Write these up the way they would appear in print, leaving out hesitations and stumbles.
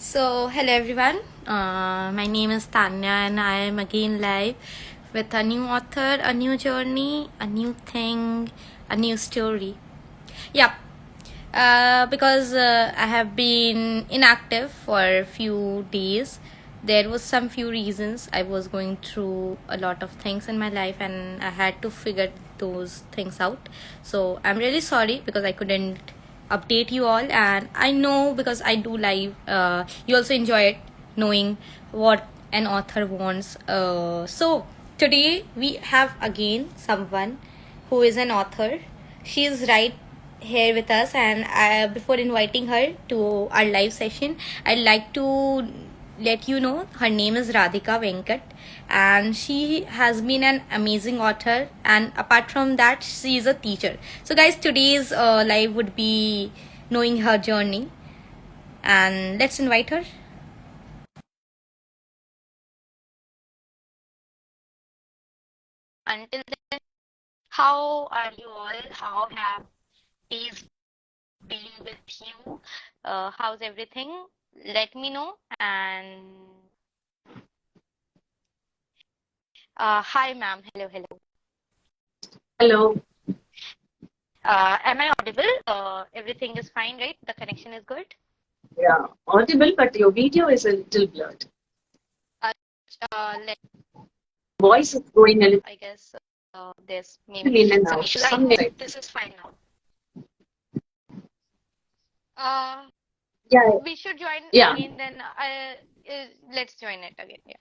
Hello everyone. My name is Tanya, and I am again live with a new author, a new journey, a new thing, a new story. Yep. Because I have been inactive for a few days. There was some few reasons. I was going through a lot of things in my life, and I had to figure those things out. So I'm really sorry because I couldn't update you all, and I know because I do live, you also enjoy it, knowing what an author wants. So today we have again someone who is an author. She is right here with us, and before inviting her to our live session, I'd like to let you know her name is Radhika Venkat, and she has been an amazing author, and apart from that she is a teacher. So guys, today's live would be knowing her journey, and let's invite her. Until then, how are you all? How have days been with you? How's everything? Let me know. And hi, ma'am. Hello, hello. Hello. Am I audible? Everything is fine, right? The connection is good. Yeah, audible, but your video is a little blurred. Uh, let Voice is going a little I guess there's maybe in and some out. issues. I Some hope this is fine now. Uh, yeah, we should join yeah, again. Then let's join it again. Yeah.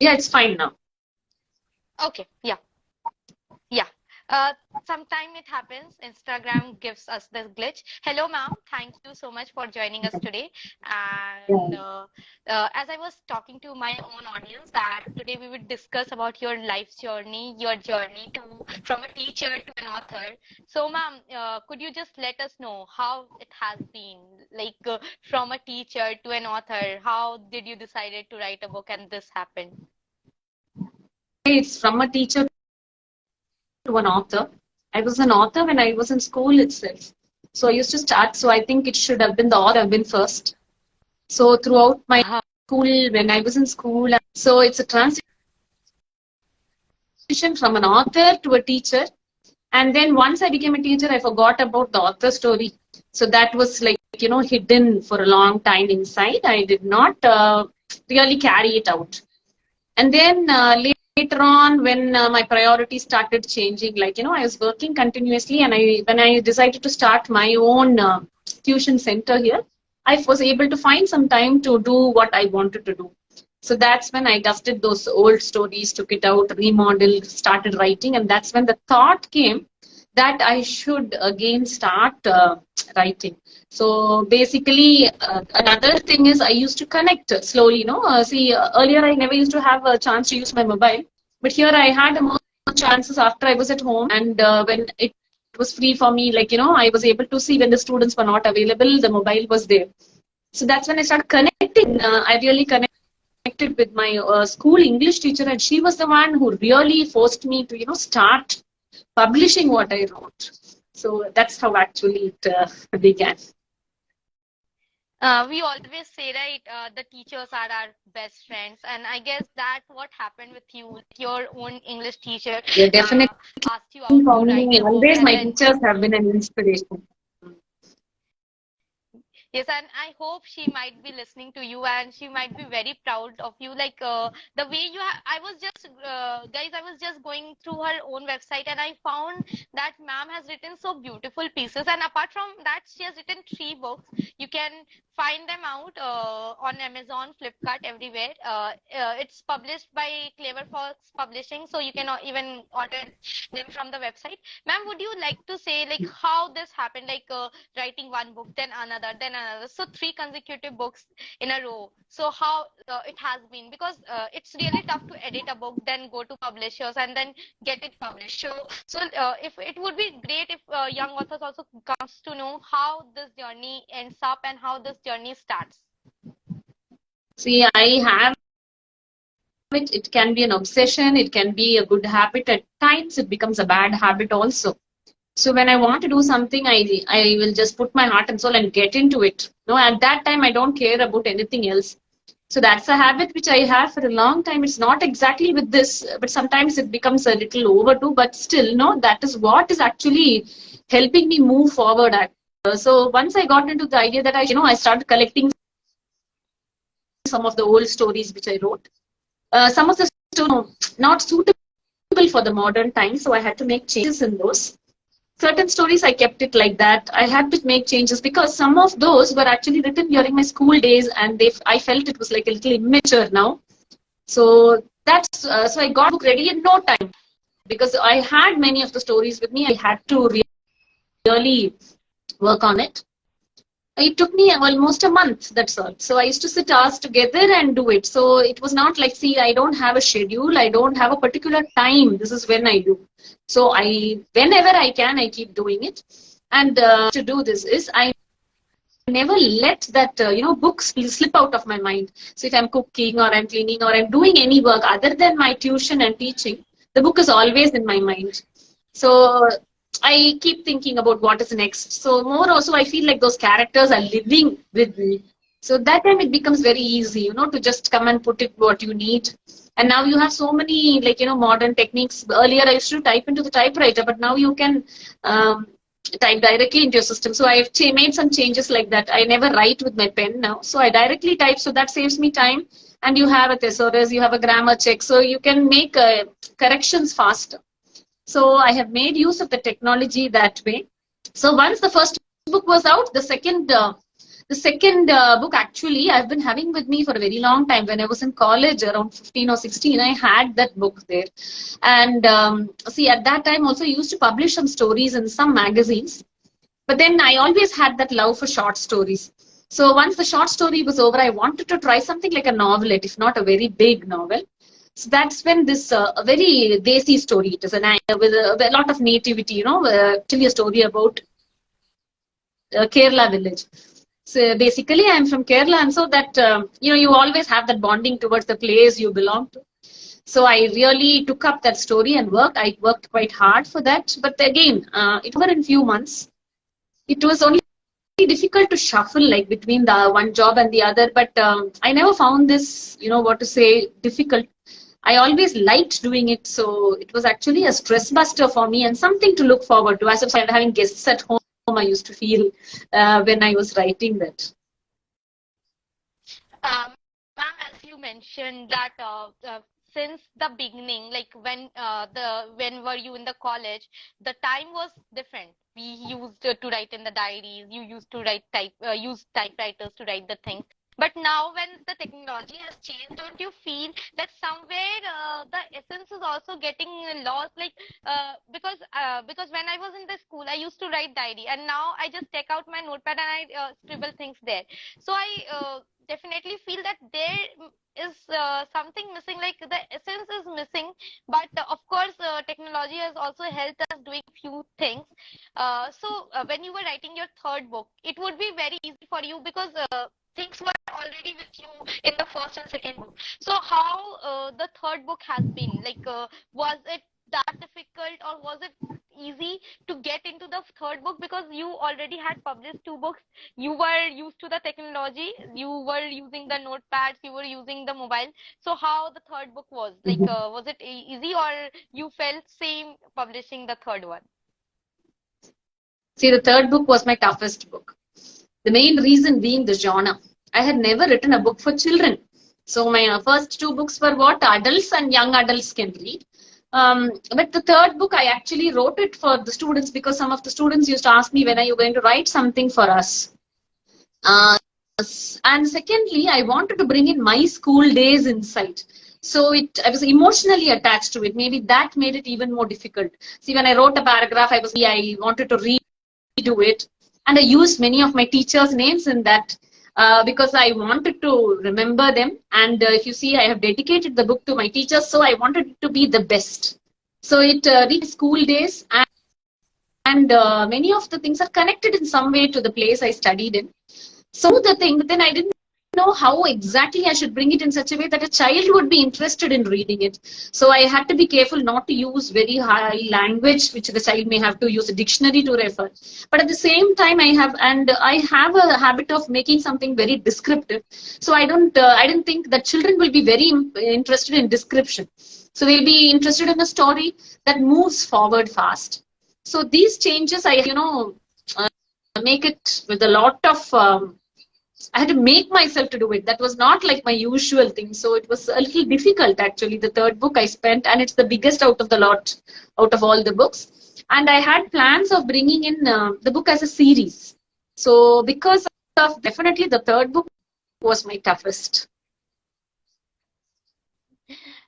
yeah. It's fine now. Okay. Yeah. Yeah. Uh, Sometime it happens. Instagram gives us this glitch. Hello, ma'am. Thank you so much for joining us today. And Yeah. as I was talking to my own audience, that today we would discuss about your life journey, your journey to from a teacher to an author. So, ma'am, could you just let us know how it has been, like from a teacher to an author? How did you decided to write a book and this happened? It's from a teacher to an author. I was an author when I was in school itself. So I used to start. So I think it should have been the author have been first. So throughout my school, when I was in school, so it's a transition from an author to a teacher. And then once I became a teacher, I forgot about the author story. So that was like, hidden for a long time inside. I did not really carry it out. And then later on, when my priorities started changing, like, I was working continuously, and when I decided to start my own tuition center here, I was able to find some time to do what I wanted to do. So that's when I dusted those old stories, took it out, remodeled, started writing, and that's when the thought came that I should again start writing. So basically, another thing is I used to connect slowly. Earlier I never used to have a chance to use my mobile, but here I had more chances after I was at home, and when it was free for me, like I was able to see when the students were not available, the mobile was there. So that's when I started connecting. I really connected with my school English teacher, and she was the one who really forced me to, start publishing what I wrote. So that's how actually it began. We always say, right, the teachers are our best friends, and I guess that what happened with you. Your own English teacher Yeah, definitely asked you out for to write me, a book, always and my then teachers have been an inspiration. yes, and I hope she might be listening to you and she might be very proud of you. Like the way you I was just, guys, I was just going through her own website and I found that ma'am has written so beautiful pieces. And apart from that, she has written three books. You can find them out on Amazon, Flipkart, everywhere. It's published by Clever Fox Publishing, so you can even order them from the website. Ma'am, would you like to say like how this happened? Like writing one book, then another, then another. So three consecutive books in a row. So how it has been, because it's really tough to edit a book, then go to publishers and then get it published. So if it would be great if young authors also comes to know how this journey ends up and how this journey starts. See, I have it. It can be an obsession. It can be a good habit. At times, it becomes a bad habit also. So when I want to do something, I will just put my heart and soul and get into it. No, at that time I don't care about anything else. So that's a habit which I have for a long time. It's not exactly with this, but sometimes it becomes a little overdue. But still, no, that is what is actually helping me move forward. So once I got into the idea that I started collecting some of the old stories which I wrote. Some of the stories not suitable for the modern times, so I had to make changes in those. Certain stories I kept it like that. I had to make changes because some of those were actually written during my school days, and I felt it was like a little immature now. So that's so I got the book ready in no time because I had many of the stories with me. I had to really work on it. It took me almost a month, that's all. So I used to sit hours together and do it. So it was not like, see, I don't have a schedule, I don't have a particular time, this is when I do. So whenever I can, I keep doing it. And to do this is I never let that books slip out of my mind. So if I'm cooking or I'm cleaning or I'm doing any work other than my tuition and teaching, the book is always in my mind. So I keep thinking about what is next. So more also, I feel like those characters are living with me. So that time it becomes very easy, to just come and put it what you need. And now you have so many, modern techniques. Earlier I used to type into the typewriter, but now you can type directly into your system. So I've made some changes like that. I never write with my pen now. So I directly type. So that saves me time. And you have a thesaurus, you have a grammar check. So you can make corrections faster. So I have made use of the technology that way. So once the first book was out, the second book actually I've been having with me for a very long time. When I was in college, around 15 or 16, I had that book there. And see, at that time also I used to publish some stories in some magazines. But then I always had that love for short stories. So once the short story was over, I wanted to try something like a novelette, if not a very big novel. So that's when this a very desi story. It is with a lot of nativity, actually a story about Kerala village. So basically, I'm from Kerala, and so that you always have that bonding towards the place you belong to. So I really took up that story and worked. I worked quite hard for that, but again, it was in few months. It was only difficult to shuffle like between the one job and the other, but I never found this, difficult. I always liked doing it, so it was actually a stress buster for me and something to look forward to. As if I was having guests at home, I used to feel when I was writing that. Ma'am, as you mentioned that since the beginning, like when were you in the college, the time was different. We used to write in the diaries. You used to use typewriters to write the things. But now, when the technology has changed, don't you feel that somewhere the essence is also getting lost? Like because when I was in the school, I used to write diary, and now I just take out my notepad and I scribble things there. So I definitely feel that there is something missing, like the essence is missing. But of course, technology has also helped us doing few things. So when you were writing your third book, it would be very easy for you because things were already with you in the first and second book. So how the third book has been? Like, was it that difficult or was it easy to get into the third book because you already had published two books? You were used to the technology, you were using the notepads, you were using the mobile. So how the third book was? Like, was it easy or you felt same publishing the third one? See, the third book was my toughest book. The main reason being the genre. I had never written a book for children. So my first two books were what adults and young adults can read. But the third book, I actually wrote it for the students because some of the students used to ask me, when are you going to write something for us? And secondly, I wanted to bring in my school days inside. So I was emotionally attached to it. Maybe that made it even more difficult. See, when I wrote a paragraph, I wanted to redo it. And I used many of my teachers' names in that because I wanted to remember them. And if you see, I have dedicated the book to my teachers. So I wanted it to be the best. So it reached school days. And many of the things are connected in some way to the place I studied in. So the thing, but then I didn't know how exactly I should bring it in such a way that a child would be interested in reading it. So I had to be careful not to use very high language, which the child may have to use a dictionary to refer. But at the same time, I have a habit of making something very descriptive. So I didn't think that children will be very interested in description. So they'll be interested in a story that moves forward fast. So these changes, make it with a lot of I had to make myself to do it. That was not like my usual thing. So it was a little difficult actually. The third book I spent, and it's the biggest out of the lot, out of all the books. And I had plans of bringing in the book as a series. So because of definitely the third book was my toughest.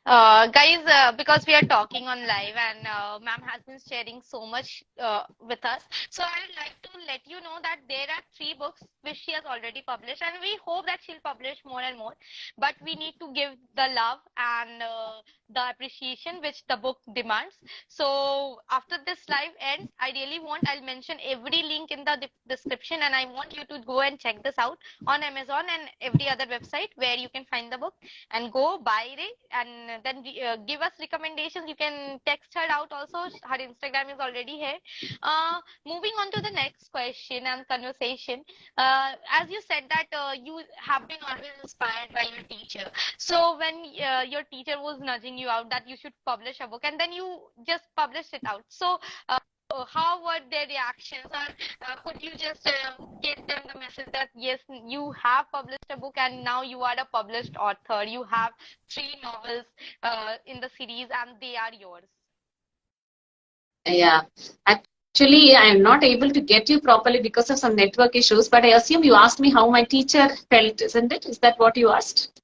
Guys, because we are talking on live and ma'am has been sharing so much with us, so I would like to let you know that there are 3 books which she has already published, and we hope that she'll publish more and more. But we need to give the love and the appreciation which the book demands. So after this live ends, I'll mention every link in the description, and I want you to go and check this out on Amazon and every other website where you can find the book, and go buy it and then give us recommendations. You can text her out also. Her Instagram is already here. Moving on to the next question and conversation. As you said that you have been always inspired by your teacher. So when your teacher was nudging you out that you should publish a book, and then you just published it out. So how were their reactions, or could you just give them the message that yes, you have published a book and now you are a published author, you have 3 novels in the series and they are yours? Yeah. Actually, I am not able to get you properly because of some network issues, but I assume you asked me how my teacher felt, isn't it? Is that what you asked?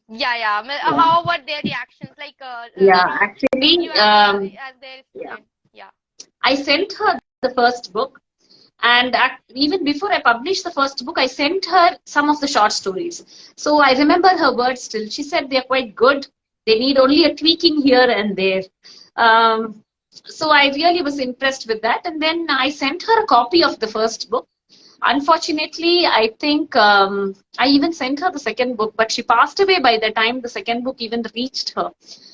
Yeah. How were their reactions? Like, Actually, you as their student. Yeah. I sent her the first book, and even before I published the first book, I sent her some of the short stories. So I remember her words still. She said they're quite good. They need only a tweaking here and there. So I really was impressed with that. And then I sent her a copy of the first book. Unfortunately, I think I even sent her the second book, but she passed away by the time the second book even reached her.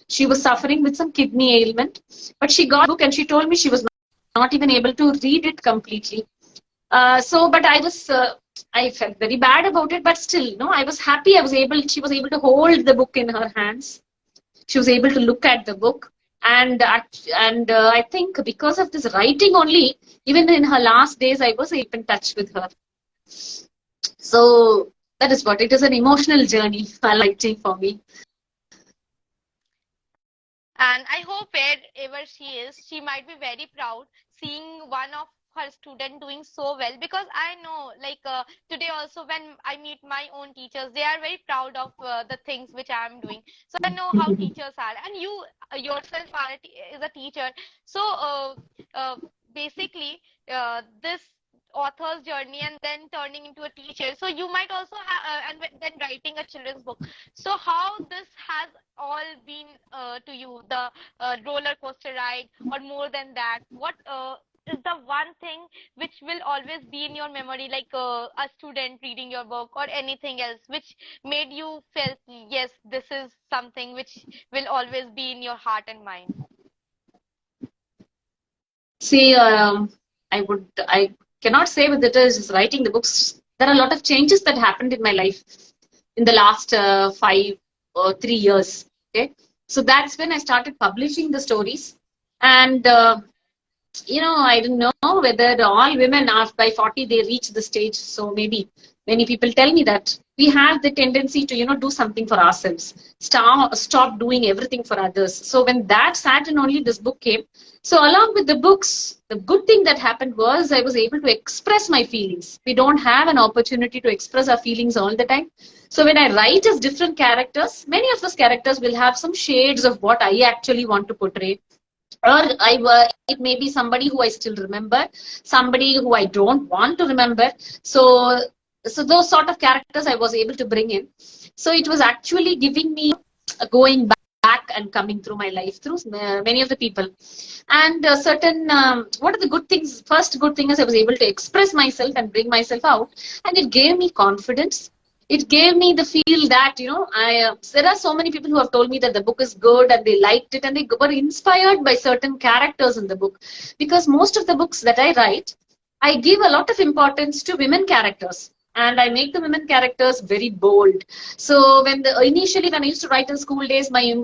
She was suffering with some kidney ailment, but she got the book and she told me she was not even able to read it completely. But I felt very bad about it, but still, no, I was happy. She was able to hold the book in her hands. She was able to look at the book. And I think because of this writing only, even in her last days, I was in touch with her. So that is what it is, an emotional journey, writing for me. And I hope wherever she is, she might be very proud seeing one of her student doing so well, because I know like today also when I meet my own teachers, they are very proud of the things which I am doing. So I know how teachers are, and you yourself is a teacher. So basically this author's journey and then turning into a teacher, so you might also have then writing a children's book. So how this has all been to you, the roller coaster ride, or more than that, what is the one thing which will always be in your memory, like a student reading your book or anything else which made you felt yes, this is something which will always be in your heart and mind? See, I cannot say whether it is writing the books. There are a lot of changes that happened in my life in the last 5 or 3 years. Okay, so that's when I started publishing the stories, and I don't know whether all women after by 40 they reach the stage. So maybe many people tell me that we have the tendency to do something for ourselves, stop doing everything for others. So when that sat and only this book came, so along with the books, the good thing that happened was I was able to express my feelings. We don't have an opportunity to express our feelings all the time. So when I write as different characters, many of those characters will have some shades of what I actually want to portray. Or it may be somebody who I still remember, somebody who I don't want to remember. So those sort of characters I was able to bring in. So it was actually giving me going back and coming through my life through many of the people. And what are the good things? First good thing is I was able to express myself and bring myself out, and it gave me confidence. it gave me the feel that, there are so many people who have told me that the book is good and they liked it and they were inspired by certain characters in the book. Because most of the books that I write, I give a lot of importance to women characters. And I make the women characters very bold. So initially when I used to write in school days, my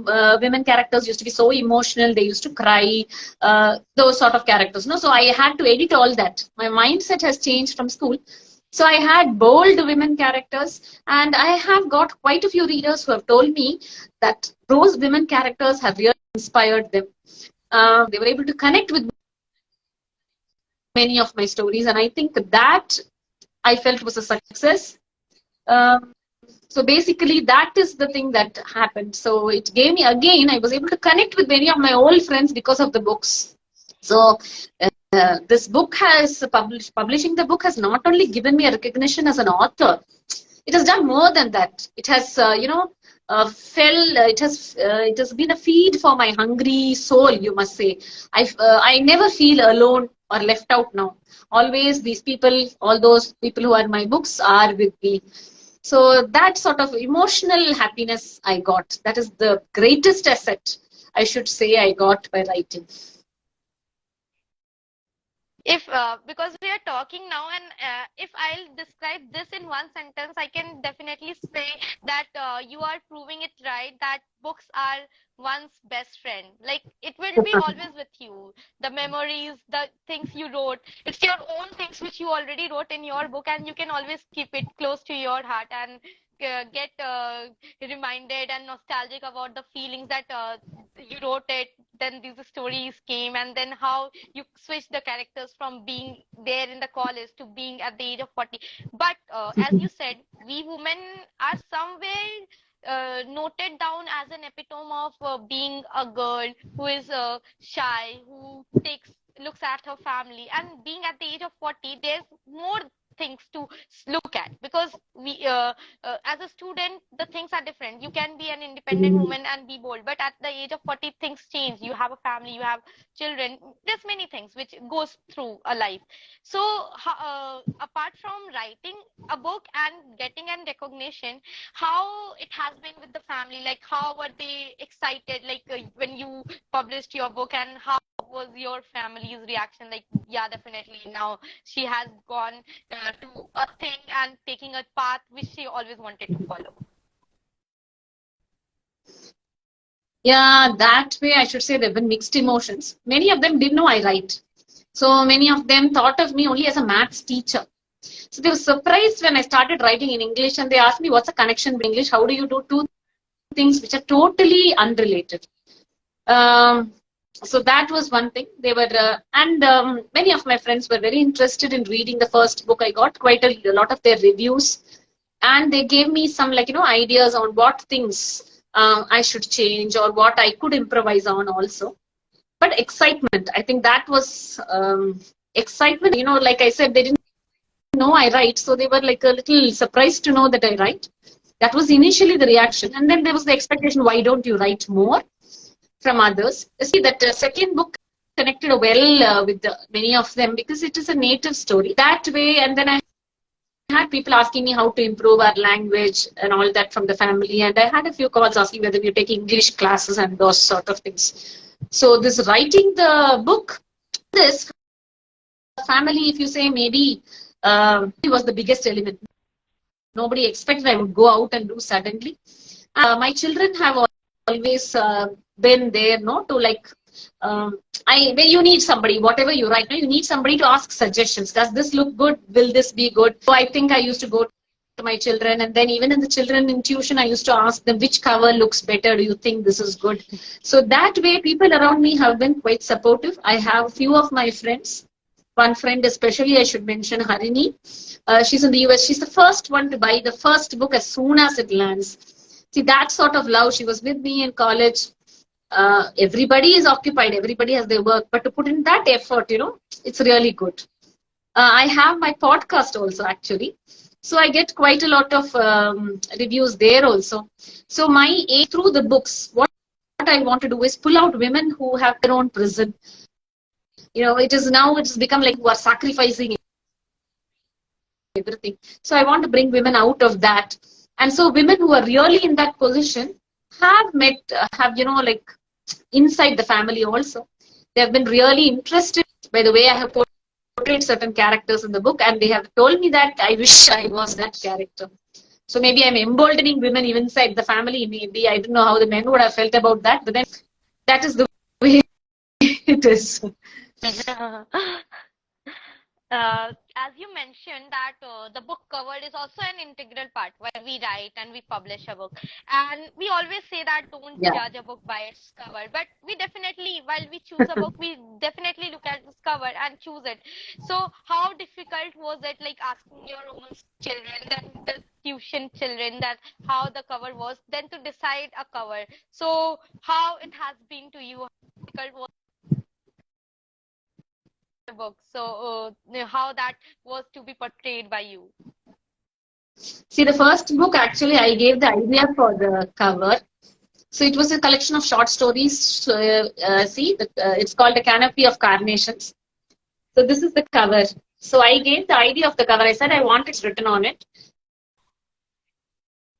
women characters used to be so emotional. They used to cry, those sort of characters. No, so I had to edit all that. My mindset has changed from school. So I had bold women characters, and I have got quite a few readers who have told me that those women characters have really inspired them. They were able to connect with many of my stories, and I think that I felt was a success. Um, so basically, that is the thing that happened. So it gave me, again, I was able to connect with many of my old friends because of the books. So this book has publishing the book has not only given me a recognition as an author, it has done more than that. It has, it has been a feed for my hungry soul, you must say. I never feel alone or left out now. Always these people, all those people who are my books are with me. So that sort of emotional happiness I got, that is the greatest asset, I should say, I got by writing. If because we are talking now, and if I'll describe this in one sentence, I can definitely say that you are proving it right, that books are one's best friend. Like, it will be always with you. The memories, the things you wrote, it's your own things which you already wrote in your book, and you can always keep it close to your heart and get reminded and nostalgic about the feelings that you wrote it, then these stories came, and then how you switch the characters from being there in the college to being at the age of 40. But as you said, we women are somewhere noted down as an epitome of being a girl who is shy, who looks at her family, and being at the age of 40, there's more things to look at, because we as a student, the things are different. You can be an independent woman and be bold, but at the age of 40, things change. You have a family, you have children, there's many things which goes through a life. So apart from writing a book and getting an recognition, how it has been with the family, like how were they excited, like when you published your book, and how was your family's reaction? Like, yeah, definitely now she has gone to a thing and taking a path which she always wanted to follow. Yeah, that way I should say there have been mixed emotions. Many of them didn't know I write. So many of them thought of me only as a maths teacher. So they were surprised when I started writing in English, and they asked me, what's the connection with English? How do you do two things which are totally unrelated? So that was one thing. They were, many of my friends were very interested in reading the first book. I got quite a lot of their reviews, and they gave me some, ideas on what things I should change or what I could improvise on also. But excitement, I think that was excitement. Like I said, they didn't know I write, so they were like a little surprised to know that I write. That was initially the reaction, and then there was the expectation, why don't you write more from others? See, that second book connected well with many of them because it is a native story that way. And then I had people asking me how to improve our language and all that from the family, and I had a few calls asking whether we take English classes and those sort of things. So this writing the book, this family, if you say, maybe it was the biggest element. Nobody expected I would go out and do suddenly. My children have always been there, no, to like, when you need somebody, whatever you write, no, you need somebody to ask suggestions. Does this look good? Will this be good? So I think I used to go to my children, and then even in the children in tuition, I used to ask them, which cover looks better? Do you think this is good? So that way, people around me have been quite supportive. I have few of my friends. One friend especially, I should mention, Harini. She's in the US. She's the first one to buy the first book as soon as it lands. See, that sort of love. She was with me in college. Everybody is occupied. Everybody has their work. But to put in that effort, it's really good. I have my podcast also, actually. So I get quite a lot of reviews there also. So my aim through the books, what I want to do is pull out women who have their own prison. It's become like who are sacrificing everything. So I want to bring women out of that And so women who are really in that position have met, have, like inside the family also. They have been really interested by the way I have portrayed certain characters in the book, and they have told me that I wish I was that character. So maybe I'm emboldening women even inside the family. Maybe I don't know how the men would have felt about that, but then that is the way it is. As you mentioned that the book cover is also an integral part while we write and we publish a book, and we always say that don't Yeah. judge a book by its cover, but we definitely, while we choose a book, we definitely look at its cover and choose it. So how difficult was it, like asking your own children, then the tuition children, that how the cover was, then to decide a cover? So how it has been to you, how difficult was the book, so how that was to be portrayed by you? See, the first book actually I gave the idea for the cover. So it was a collection of short stories. It's called A Canopy of Carnations. So this is the cover. So I gave the idea of the cover. I said I want it written on it,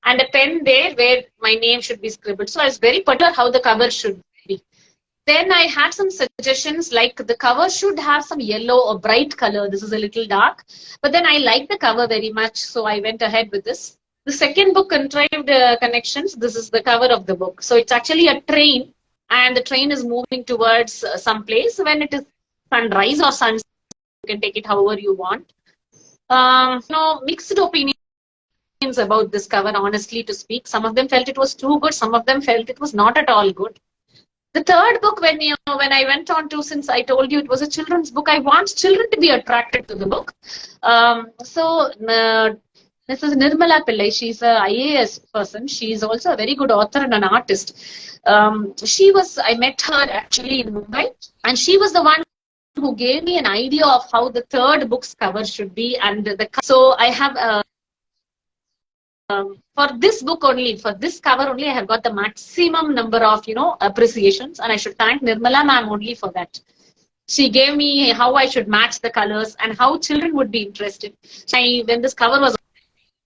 and a pen there where my name should be scribbled. So I was very particular how the cover should be. Then I had some suggestions like the cover should have some yellow or bright color. This is a little dark. But then I liked the cover very much, so I went ahead with this. The second book, Contrived Connections, this is the cover of the book. So it's actually a train, and the train is moving towards some place. When it is sunrise or sunset, you can take it however you want. Mixed opinions about this cover, honestly to speak. Some of them felt it was too good. Some of them felt it was not at all good. The third book, when I went on to, since I told you it was a children's book, I want children to be attracted to the book. This is Nirmala Pillai. She's a IAS person. She's also a very good author and an artist. I met her actually in Mumbai, and she was the one who gave me an idea of how the third book's cover should be. And so I have for this book only, for this cover only, I have got the maximum number of, appreciations. And I should thank Nirmala ma'am only for that. She gave me how I should match the colors and how children would be interested. When this cover was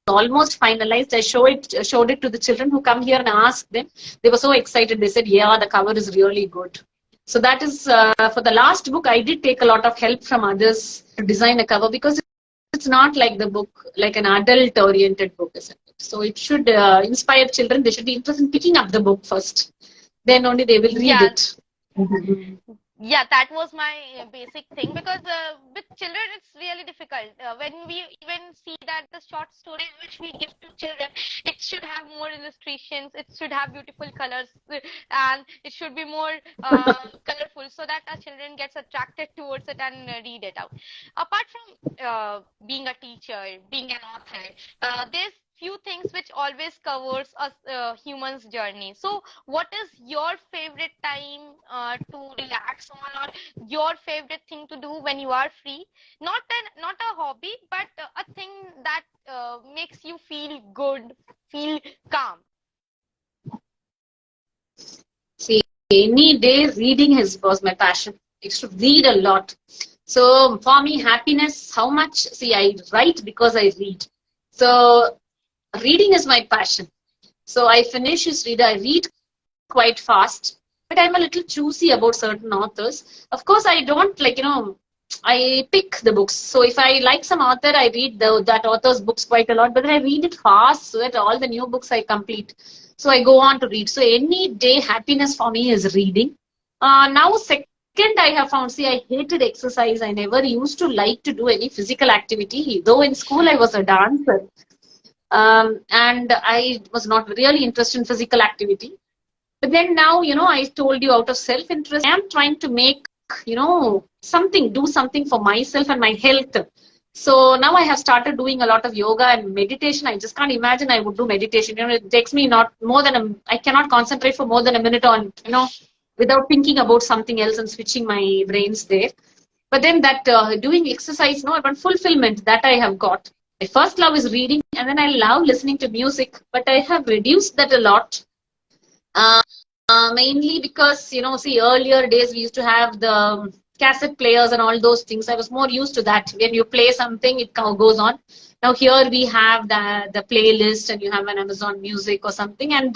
almost finalized, I showed it to the children who come here and asked them. They were so excited. They said, yeah, the cover is really good. So that is, for the last book, I did take a lot of help from others to design a cover, because it's not like the book, like an adult-oriented book, isn't it? So it should inspire children. They should be interested in picking up the book first. Then only they will read it. Yeah, that was my basic thing, because with children it's really difficult. When we even see that the short stories which we give to children, it should have more illustrations, it should have beautiful colors, and it should be more colorful, so that our children gets attracted towards it and read it out. Apart from being a teacher, being an author, there's few things which always covers us humans journey. So what is your favorite time to relax on, or your favorite thing to do when you are free? Not a hobby, but a thing that makes you feel good, feel calm. See, any day reading was my passion. I used to read a lot. So for me, happiness, how much? See, I write because I read. So reading is my passion. So I finish his reader. I read quite fast, but I'm a little choosy about certain authors. Of course, I don't I pick the books. So if I like some author, I read that author's books quite a lot, but then I read it fast so that all the new books I complete. So I go on to read. So any day happiness for me is reading. Now, second, I have found, see, I hated exercise. I never used to like to do any physical activity. Though in school I was a dancer. And I was not really interested in physical activity. But then now, I told you, out of self-interest, I am trying to make, do something for myself and my health. So now I have started doing a lot of yoga and meditation. I just can't imagine I would do meditation. It takes me not more than I cannot concentrate for more than a minute on, without thinking about something else and switching my brains there. But then that doing exercise, about fulfillment that I have got. My first love is reading, and then I love listening to music, but I have reduced that a lot. Mainly because, see, earlier days we used to have the cassette players and all those things. I was more used to that. When you play something, it goes on. Now here we have the playlist, and you have an Amazon Music or something. And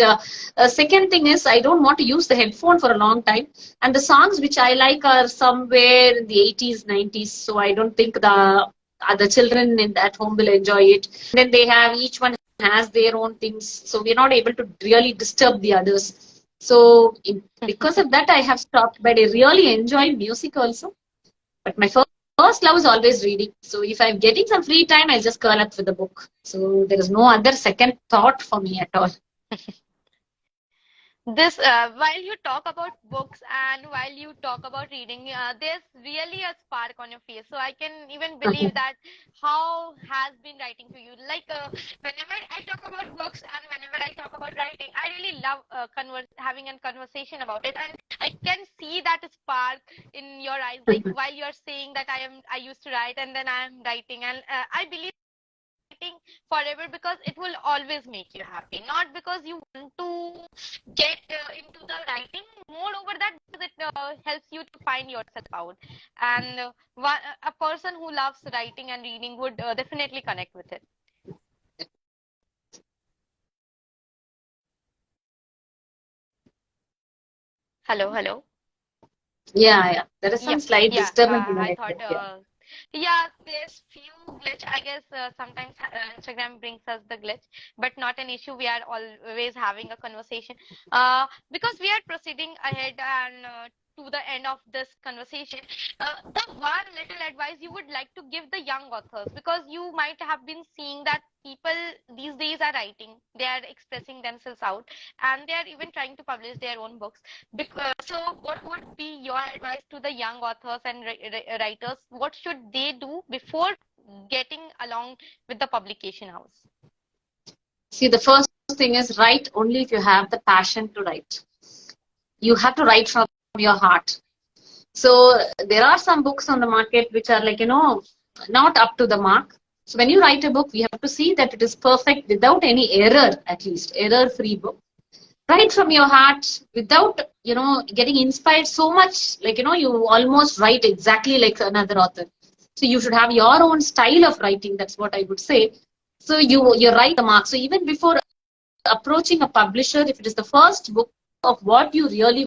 second thing is, I don't want to use the headphone for a long time. And the songs which I like are somewhere in the 80s, 90s. So I don't think the other children at home will enjoy it. And then they have, each one has their own things. So we're not able to really disturb the others. So because of that, I have stopped. But I really enjoy music also. But my first love is always reading. So if I'm getting some free time, I just curl up with the book. So there is no other second thought for me at all. This, while you talk about books and while you talk about reading, there's really a spark on your face. So I can even believe that how has been writing to you. Like whenever I talk about books and whenever I talk about writing, I really love having a conversation about it, and I can see that spark in your eyes. Like while you're saying that I used to write and then I am writing, and I believe writing forever because it will always make you happy, not because you want to get into the writing. Moreover, that because it helps you to find yourself out, and a person who loves writing and reading would definitely connect with it. Hello, hello. Yeah. There is some Yeah, slight yeah. disturbance in the I thought, network. Yeah. yeah, there's few glitch. I guess sometimes Instagram brings us the glitch, but not an issue. We are always having a conversation. Because we are proceeding ahead and to the end of this conversation. The one little advice you would like to give the young authors, because you might have been seeing that people these days are writing, they are expressing themselves out, and they are even trying to publish their own books. So, what would be your advice to the young authors and writers? What should they do before getting along with the publication house? See, the first thing is, write only if you have the passion to write. You have to write from your heart. So there are some books on the market which are like, not up to the mark. So when you write a book, we have to see that it is perfect without any error, at least error-free book. Write from your heart without, getting inspired so much. Like, you almost write exactly like another author. So you should have your own style of writing. That's what I would say. So you write the mark. So even before approaching a publisher, if it is the first book of what you really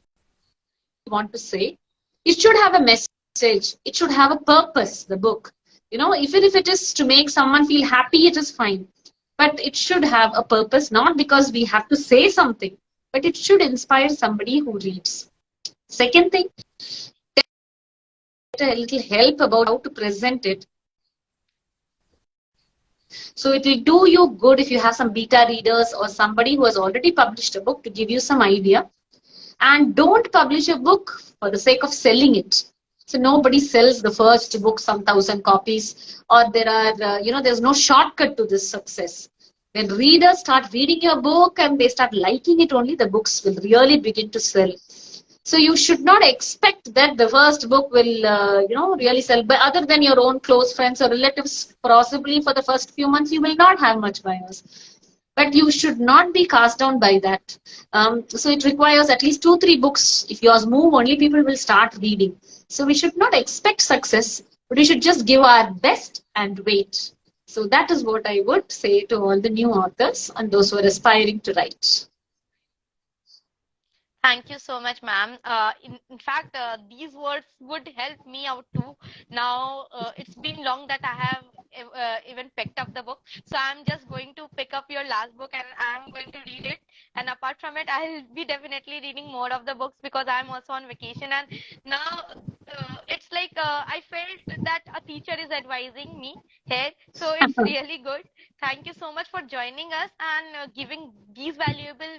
want to say, it should have a message. It should have a purpose, the book. Even if it is to make someone feel happy, it is fine. But it should have a purpose, not because we have to say something, but it should inspire somebody who reads. Second thing, get a little help about how to present it. So it will do you good if you have some beta readers or somebody who has already published a book to give you some idea. And don't publish a book for the sake of selling it. So nobody sells the first book some 1,000 copies, or there's no shortcut to this success. When readers start reading your book and they start liking it, only the books will really begin to sell. So you should not expect that the first book will, really sell. But other than your own close friends or relatives, possibly for the first few months, you will not have much buyers. But you should not be cast down by that. So it requires at least 2-3 books. If yours move, only people will start reading. So we should not expect success, but we should just give our best and wait. So that is what I would say to all the new authors and those who are aspiring to write. Thank you so much, ma'am. In fact, these words would help me out too. Now, it's been long that I have even picked up the book. So I'm just going to pick up your last book and I'm going to read it. And apart from it, I'll be definitely reading more of the books because I'm also on vacation. And now it's like I felt that a teacher is advising me here. So it's really good. Thank you so much for joining us and giving these valuable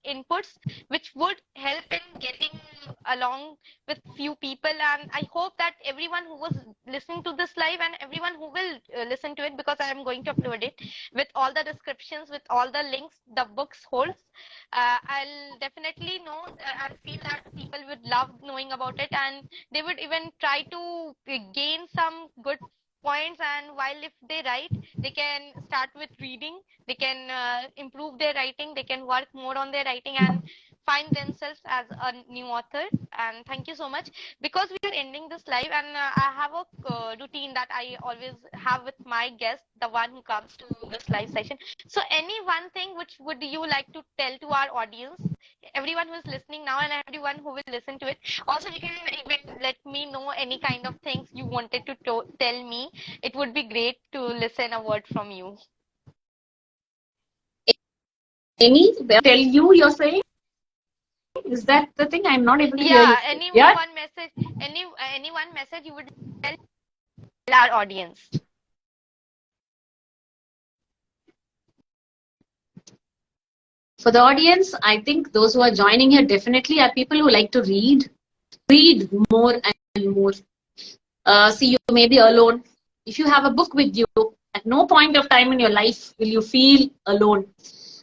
inputs which would help in getting along with few people. And I hope that everyone who was listening to this live and everyone who will listen to it, because I am going to upload it with all the descriptions, with all the links the books holds, I'll definitely know and feel that people would love knowing about it, and they would even try to gain some good points. And while if they write, they can start with reading, they can improve their writing, they can work more on their writing, and find themselves as a new author. And thank you so much, because we are ending this live, and I have a routine that I always have with my guest, the one who comes to this live session. So any one thing which would you like to tell to our audience, everyone who is listening now and everyone who will listen to it? Also, you can even let me know any kind of things you wanted to tell me. It would be great to listen a word from you. Any tell you you're saying? Is that the thing? I'm not able to hear Yeah, you. Yeah. one message, any one message you would tell our audience. For the audience, I think those who are joining here definitely are people who like to read more and more. See, you may be alone. If you have a book with you, at no point of time in your life will you feel alone.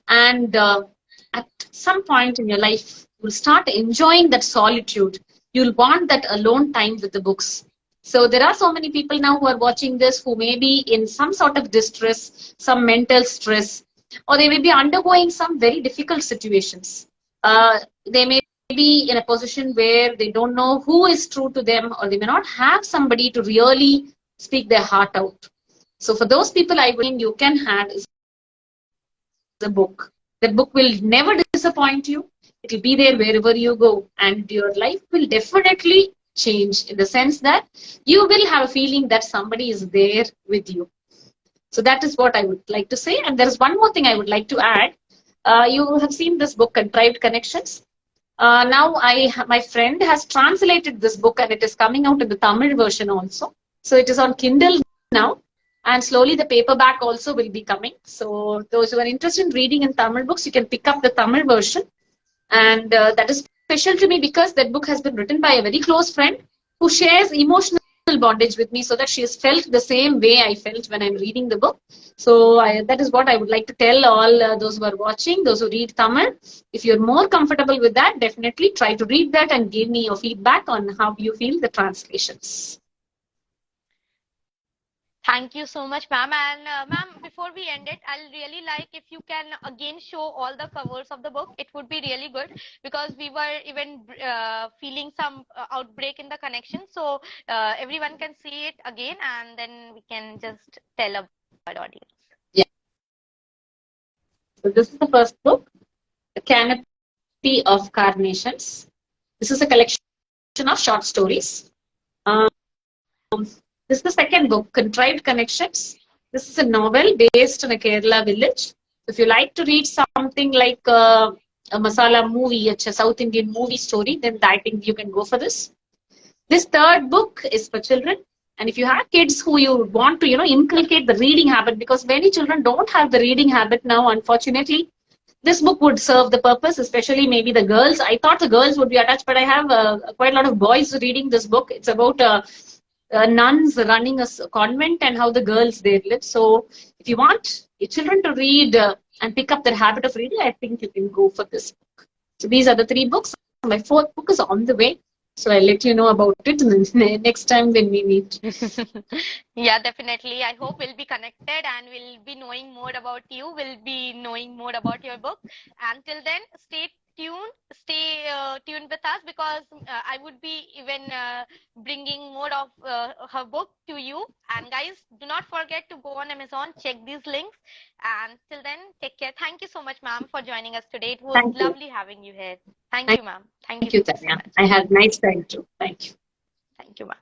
And at some point in your life, you'll start enjoying that solitude. You'll want that alone time with the books. So there are so many people now who are watching this who may be in some sort of distress, some mental stress, or they may be undergoing some very difficult situations. They may be in a position where they don't know who is true to them, or they may not have somebody to really speak their heart out. So for those people, I think you can have is a book. That book will never disappoint you. It will be there wherever you go, and your life will definitely change in the sense that you will have a feeling that somebody is there with you. So that is what I would like to say. And there is one more thing I would like to add. You have seen this book, Contrived Connections. Now, my friend has translated this book, and it is coming out in the Tamil version also. So it is on Kindle now, and slowly the paperback also will be coming. So those who are interested in reading in Tamil books, you can pick up the Tamil version, and that is special to me because that book has been written by a very close friend who shares emotional bondage with me, so that she has felt the same way I felt when I'm reading the book. So that is what I would like to tell all those who are watching, those who read Tamil. If you're more comfortable with that, definitely try to read that and give me your feedback on how you feel the translations. Thank you so much, ma'am. And ma'am, before we end it, I'll really like if you can again show all the covers of the book. It would be really good, because we were even feeling some outbreak in the connection. So everyone can see it again, and then we can just tell about audience. Yeah. So this is the first book, The Canopy of Carnations. This is a collection of short stories. Um, This is the second book, Contrived Connections. This is a novel based in a Kerala village. If you like to read something like a masala movie, a South Indian movie story, then I think you can go for this. This third book is for children. And if you have kids who you want to, inculcate the reading habit, because many children don't have the reading habit now, unfortunately, this book would serve the purpose, especially maybe the girls. I thought the girls would be attached, but I have quite a lot of boys reading this book. It's about nuns running a convent and how the girls there live. So if you want your children to read and pick up their habit of reading, I think you can go for this book. So these are the three books. My fourth book is on the way. So I'll let you know about it next time when we meet. Yeah, definitely. I hope we'll be connected and we'll be knowing more about you. We'll be knowing more about your book. Until then, stay tuned. Stay tuned with us, because I would be even bringing more of her book to you. And guys, do not forget to go on Amazon, check these links. And till then, take care. Thank you so much, ma'am, for joining us today. It was Thank you. lovely having you here. Thank you, ma'am. Thank you Thank you, so Tanya. much. I had a nice time too. Thank you. Thank you, ma'am.